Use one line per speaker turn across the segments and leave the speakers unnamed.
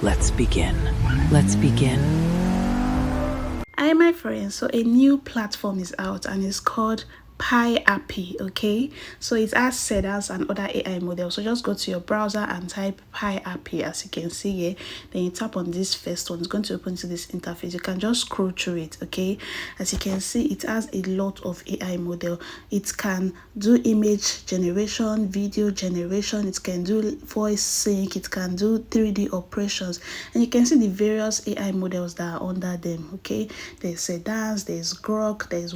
Let's begin. Let's begin.
Hi, my friends. So a new platform is out and it's called Piapi. Okay, so it has Seedance and other AI models. So just go to your browser and type Piapi, as you can see here. Then you tap on this first one. It's going to open to this interface. You can just scroll through it. Okay, as you can see, it has a lot of AI model. It can do image generation, video generation. It can do voice sync. It can do 3D operations, and you can see the various AI models that are under them. Okay, there's Seedance, there's Grok, there's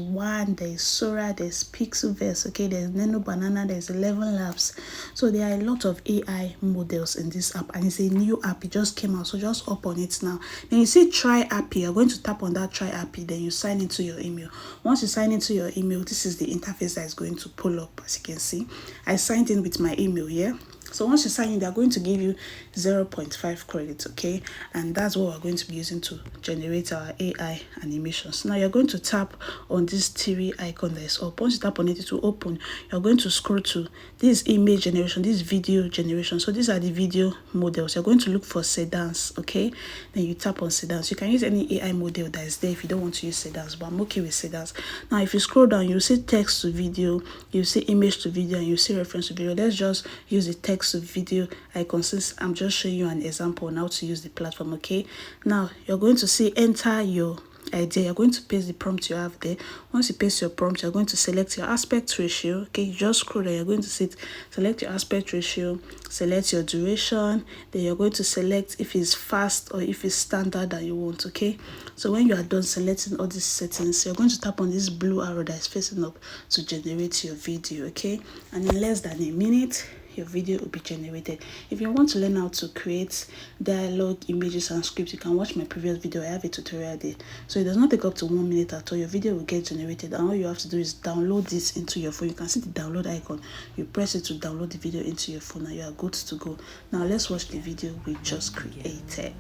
there's Sora, there's Pixelverse, okay, there's Nano Banana, there's 11 Labs. So there are a lot of AI models in this app, and it's a new app. It just came out, so just open it now. Then you see try app. You're going to tap on that try app, then you sign into your email. Once you sign into your email, this is the interface that is going to pull up. As you can see, I signed in with my email here. So once you sign in, they're going to give you 0.5 credits, okay? And that's what we're going to be using to generate our AI animations. Now you're going to tap on this TV icon that is up. Once you tap on it, it will open. You're going to scroll to this image generation, this video generation. So these are the video models. You're going to look for Seedance, okay? Then you tap on Seedance. You can use any AI model that is there if you don't want to use Seedance, but I'm okay with Seedance. Now if you scroll down, you'll see text to video, you see image to video, and you see reference to video. Let's just use the text to video icon since I'm just showing you an example on how to use the platform. Okay, now you're going to see enter your idea. You're going to paste the prompt you have there. Once you paste your prompt, you're going to select your aspect ratio. Okay, you just scroll down, you're going to select your aspect ratio, select your duration, then you're going to select if it's fast or if it's standard that you want. Okay, so when you are done selecting all these settings, you're going to tap on this blue arrow that is facing up to generate your video. Okay, and in less than a minute your video will be generated. If you want to learn how to create dialogue, images, and scripts, you can watch my previous video. I have a tutorial there. So it does not take up to 1 minute at all. Your video will get generated, and all you have to do is download this into your phone. You can see the download icon. You press it to download the video into your phone, and you are good to go. Now let's watch the video we just created.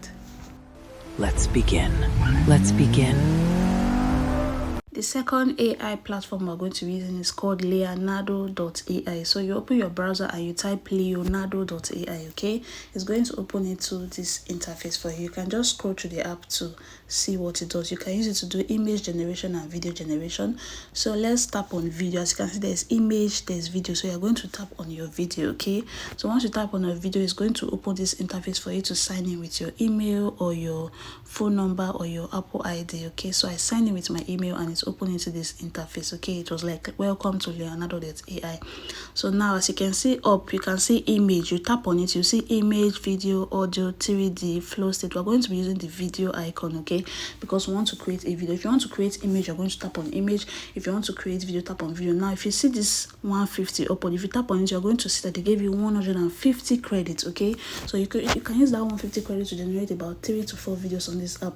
Let's begin. Let's begin.
The second AI platform we're going to be using is called Leonardo.ai. So you open your browser and you type Leonardo.ai, okay? It's going to open into this interface for you. You can just scroll through the app to see what it does. You can use it to do image generation and video generation. So let's tap on video. As you can see, there's image, there's video. So you're going to tap on your video, okay? So once you tap on your video, it's going to open this interface for you to sign in with your email or your phone number or your Apple ID, okay? So I signed in with my email and it's open into this interface. Okay, it was like welcome to Leonardo.ai. So now as you can see up, you can see image. You tap on it, you see image, video, audio, 3D, flow state. We're going to be using the video icon, okay, because we want to create a video. If you want to create image, you're going to tap on image. If you want to create video, tap on video. Now if you see this 150 open, if you tap on it, you're going to see that they gave you 150 credits. Okay, so you can use that 150 credits to generate about 3 to 4 videos on this app.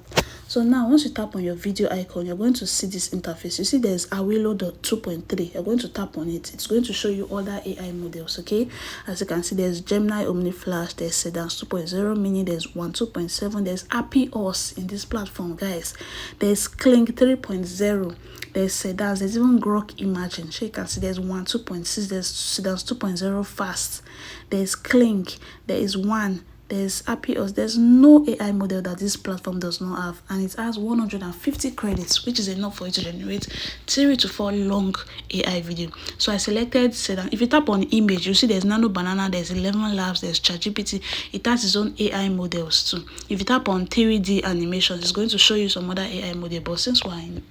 So now once you tap on your video icon, you're going to see this interface. You see there's Awilo 2.3. You're going to tap on it. It's going to show you other AI models, okay? As you can see, there's Gemini Omni Flash, there's Seedance 2.0 Mini, there's 2.7, there's Happy Us in this platform, guys. There's Kling 3.0, there's Seedance, there's even Grok Imagine. So you can see there's 2.6, there's Seedance 2.0 Fast, there's Kling, there is there's Happy Us. There's no AI model that this platform does not have, and it has 150 credits, which is enough for you to generate 3 to 4 long AI video. So I selected Seedance. If you tap on image, you see there's Nano Banana, there's 11 Labs, there's ChatGPT. It has its own AI models too. If you tap on 3D animations, it's going to show you some other AI model, but since we're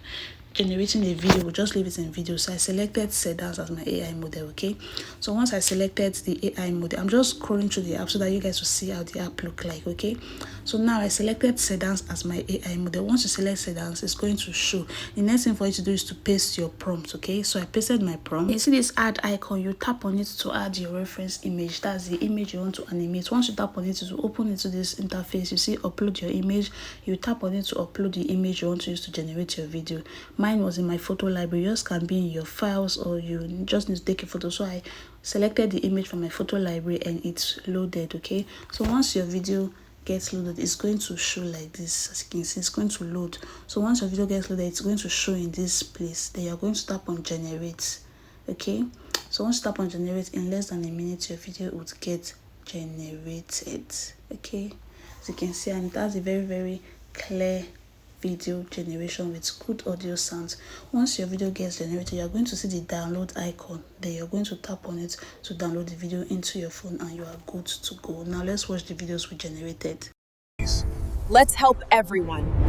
generating a video, we'll just leave it in video. So I selected Seedance as my AI model, okay? So once I selected the AI model, I'm just scrolling through the app so that you guys will see how the app look like, okay? So now I selected Seedance as my AI model. Once you select Seedance, it's going to show. The next thing for you to do is to paste your prompt, okay? So I pasted my prompt. You see this add icon, you tap on it to add your reference image. That's the image you want to animate. Once you tap on it, to open into this interface, you see upload your image. You tap on it to upload the image you want to use to generate your video. Mine was in my photo library. Yours can be in your files, or you just need to take a photo. So I selected the image from my photo library and it's loaded, okay? So once your video gets loaded, it's going to show like this. As you can see, it's going to load. So once your video gets loaded, it's going to show in this place. Then you're going to tap on generate, okay? So once you tap on generate, in less than a minute your video would get generated, okay? as you can see, and it has a very clear video generation with good audio sounds. Once your video gets generated, you're going to see the download icon. Then you're going to tap on it to download the video into your phone, and you are good to go. Now let's watch the videos we generated.
Let's help everyone.